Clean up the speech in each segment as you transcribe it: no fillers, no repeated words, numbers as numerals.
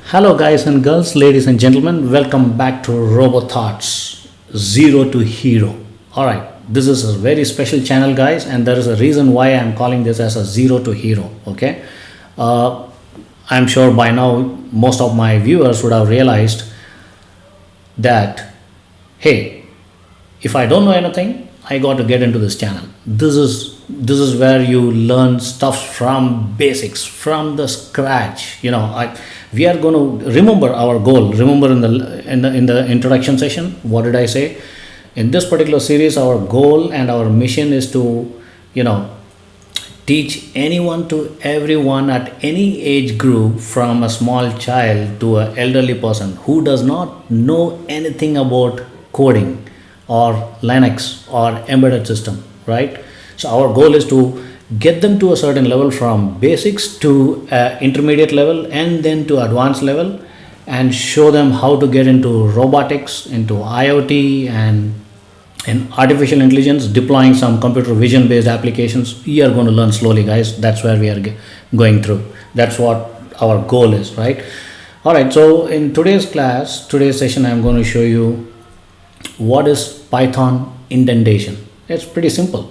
Hello, guys and girls, ladies and gentlemen. Welcome back to Robo Thoughts Zero to Hero. All right, this is a very special channel, guys, and there is a reason why I'm calling this as a Zero to Hero. Okay, uh, I'm sure by now most of my viewers would have realized that hey, if I don't know anything, I got to get into this channel. This is where you learn stuff from basics, from the scratch. We are going to remember our goal. Remember in the introduction session, what did I say? In this particular series, our goal and our mission is to, you know, teach anyone to everyone at any age group, from a small child to an elderly person who does not know anything about coding or Linux or embedded system, right? So our goal is to get them to a certain level, from basics to intermediate level and then to advanced level, and show them how to get into robotics, into IoT, and in artificial intelligence, deploying some computer vision based applications. We are going to learn slowly, guys. That's where we are going through. That's what our goal is, right? All right, so in today's class, today's session, I'm going to show you what is Python indentation. It's pretty simple.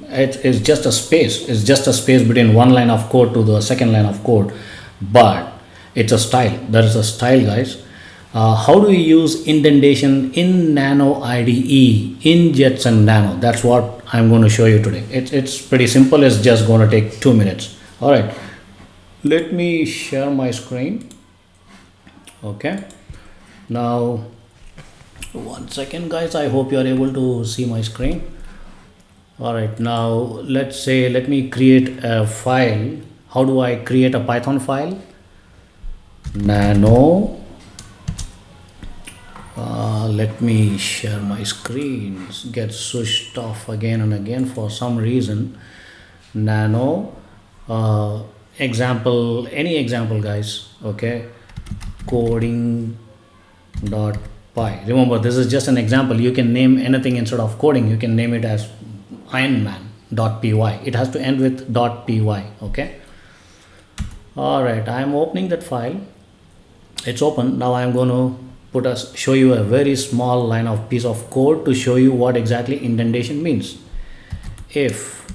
It's just a space. It's just a space between one line of code to the second line of code, but it's a style. There is a style, guys. How do we use indentation in Nano IDE, in Jetson Nano? That's what I'm going to show you today. It's pretty simple. It's just going to take 2 minutes. All right, let me share my screen. Okay, now 1 second, guys. I hope you are able to see my screen. All right, now let me create a file. How do I create a Python file? Nano. Let me share my screen. Get switched off again and again for some reason. Nano example, any example, guys. Okay, coding dot py. Remember, this is just an example. You can name anything instead of coding. You can name it as ironman.py. It has to end with .py. Okay, all right, I'm opening that file. It's open. Now I'm going to show you a very small line of piece of code to show you what exactly indentation means. If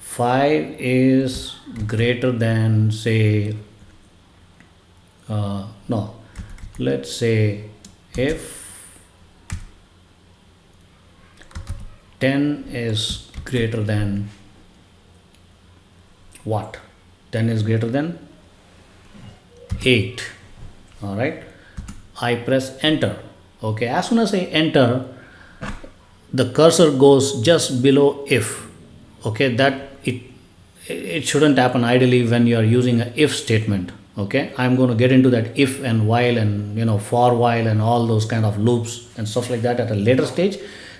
5 is greater than, say, no, let's say if 10 is greater than what? 10 is greater than 8. All right, I press enter. Okay, as soon as I enter, the cursor goes just below if. Okay, that it shouldn't happen ideally when you are using a if statement. Okay, I'm going to get into that if and while and for while and all those kind of loops and stuff like that at a later stage.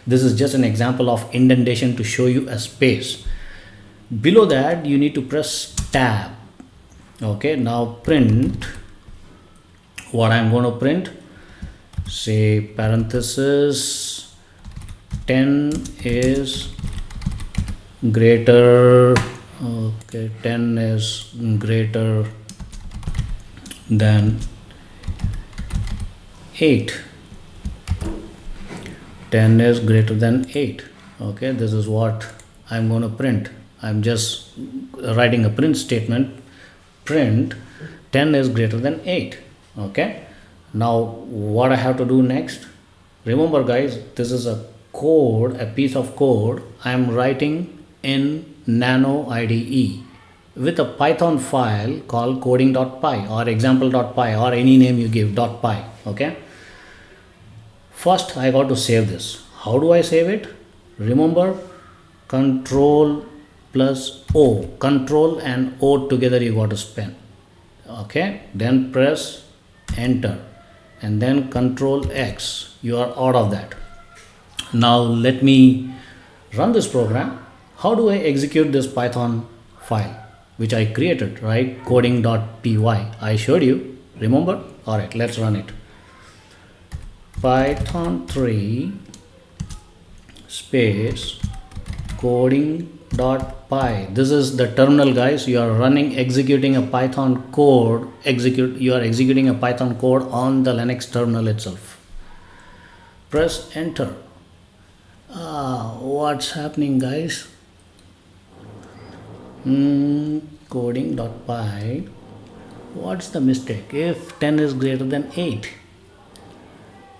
This is just an example of indentation to show you a space. Below that, you need to press tab. Okay, now print. What I'm going to print, say parenthesis 10 is greater, okay, 10 is greater than 8. 10 is greater than 8. Okay, this is what I'm going to print. I'm just writing a print statement. Print 10 is greater than 8. Okay, now what I have to do next? Remember, guys, this is a code, a piece of code I'm writing in Nano IDE with a Python file called coding.py or example.py or any name you give .py. Okay, first I got to save this. How do I save it? Remember, control plus O, control and O together you got to spin. Okay, then press enter and then control X. You are out of that. Now let me run this program. How do I execute this Python file which I created, right? Coding.py. I showed you, remember? All right, let's run it. Python 3 space coding Py. This is the terminal, guys. You are executing a Python code. You are executing a Python code on the Linux terminal itself. Press enter. What's happening, guys? Coding.py. What's the mistake? If 10 is greater than 8.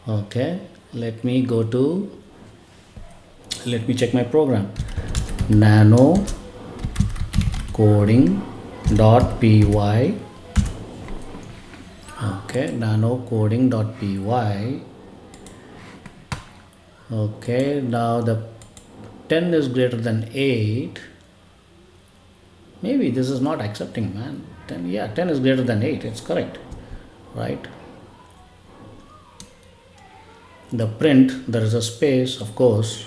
Okay, let me check my program. Nano coding.py. Okay, nano coding.py. Okay, now the 10 is greater than 8. Maybe this is not accepting, man. 10, yeah, 10 is greater than 8. It's correct, right? The print, there is a space, of course.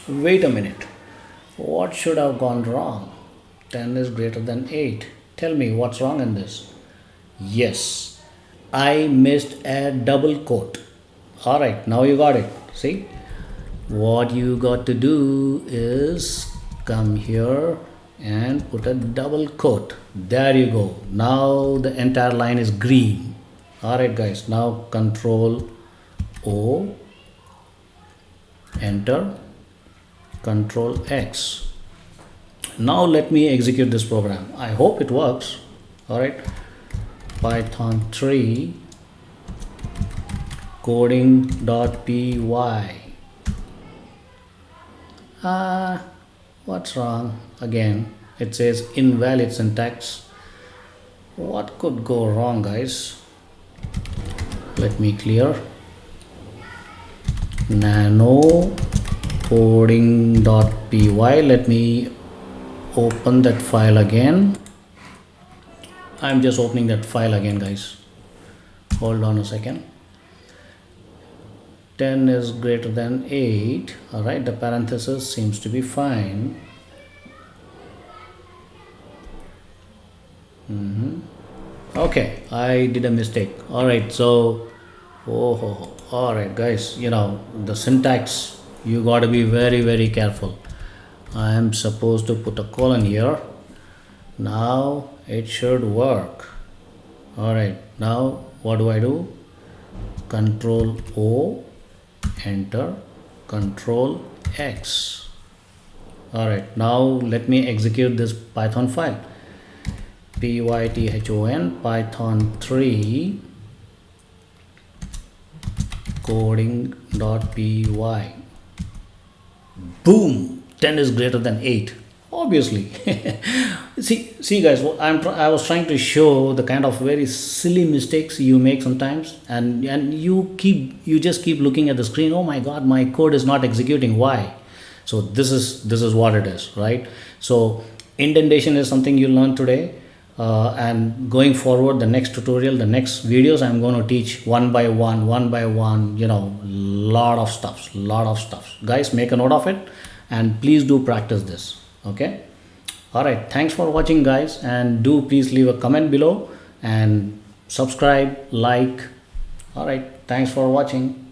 Wait a minute. What should have gone wrong? 10 is greater than 8. Tell me what's wrong in this. Yes, I missed a double quote. Alright, now you got it. See? What you got to do is come here and put a double quote. There you go. Now the entire line is green. Alright guys, now Control O, enter, Control X. Now let me execute this program. I hope it works. Alright, Python 3 coding.py. What's wrong? Again, it says invalid syntax. What could go wrong, guys? Let me clear. Nano coding.py. Let me open that file again. I'm just opening that file again, guys. Hold on a second. 10 is greater than 8. Alright, the parenthesis seems to be fine. Okay, I did a mistake. Alright, so alright guys, the syntax, you got to be very careful. I am supposed to put a colon here. Now it should work. Alright, now what do I do? Control O, enter, Control X. Alright, now let me execute this Python file. Python Python 3 coding.py. Boom, 10 is greater than 8. Obviously. see guys, I was trying to show the kind of very silly mistakes you make sometimes, and you just keep looking at the screen. Oh my god, my code is not executing. Why? So this is what it is, right? So indentation is something you learn today. And going forward, the next tutorial, the next videos, I'm going to teach one by one, lot of stuff. Guys, make a note of it and please do practice this. Okay. All right. Thanks for watching, guys. And do please leave a comment below and subscribe, like. All right. Thanks for watching.